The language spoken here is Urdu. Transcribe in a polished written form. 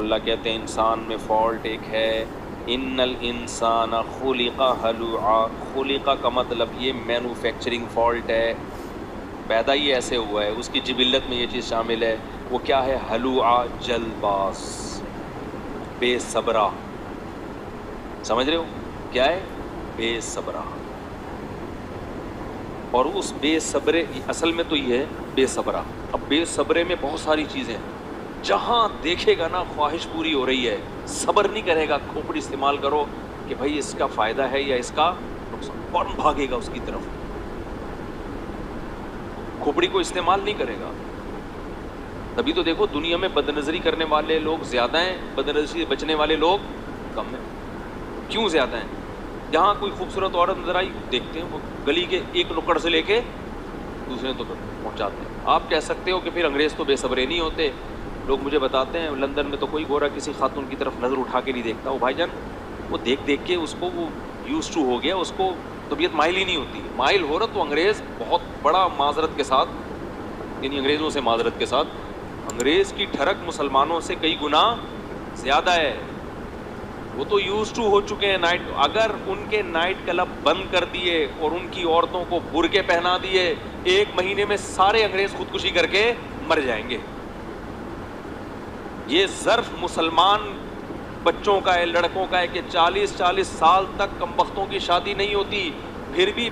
اللہ کہتے ہیں انسان میں فالٹ ایک ہے، ان الانسان خلق ہلوعا، خلق کا مطلب یہ مینوفیکچرنگ فالٹ ہے، پیدا ہی ایسے ہوا ہے، اس کی جبلت میں یہ چیز شامل ہے۔ وہ کیا ہے؟ ہلوعا، جلد باز، بے صبرا۔ سمجھ رہے ہو کیا ہے؟ بے صبرا۔ اور اس بے صبرے اصل میں تو یہ ہے بے صبرا۔ اب بے صبرے میں بہت ساری چیزیں ہیں، جہاں دیکھے گا نا خواہش پوری ہو رہی ہے، صبر نہیں کرے گا، کھوپڑی استعمال کرو کہ بھائی اس کا فائدہ ہے یا اس کا نقصان، فوراً بھاگے گا اس کی طرف، کھوپڑی کو استعمال نہیں کرے گا۔ تبھی تو دیکھو دنیا میں بد نظری کرنے والے لوگ زیادہ ہیں، بد نظری سے بچنے والے لوگ کم ہیں۔ کیوں زیادہ ہیں؟ جہاں کوئی خوبصورت عورت نظر آئی، دیکھتے ہیں وہ گلی کے ایک نکڑ سے لے کے دوسرے تک پہنچاتے ہیں۔ آپ کہہ سکتے ہو کہ پھر انگریز تو بے صبرے نہیں ہوتے۔ لوگ مجھے بتاتے ہیں لندن میں تو کوئی گورا کسی خاتون کی طرف نظر اٹھا کے نہیں دیکھتا۔ وہ بھائی جان وہ دیکھ دیکھ کے اس کو وہ یوز ٹو ہو گیا، اس کو طبیعت مائل ہی نہیں ہوتی۔ مائل ہو رہا تو انگریز بہت بڑا معذرت کے ساتھ، یعنی انگریزوں سے معذرت کے ساتھ، انگریز کی ٹھڑک مسلمانوں سے کئی گنا زیادہ ہے۔ وہ تو یوز ٹو ہو چکے ہیں نائٹ، اگر ان کے نائٹ کلب بند کر دیے اور ان کی عورتوں کو برقعے پہنا دیے، 1 مہینے میں سارے انگریز خودکشی کر کے مر جائیں گے۔ یہ ظرف مسلمان بچوں کا ہے، لڑکوں کا ہے کہ 40 سال تک کمبختوں کی شادی نہیں ہوتی، پھر بھی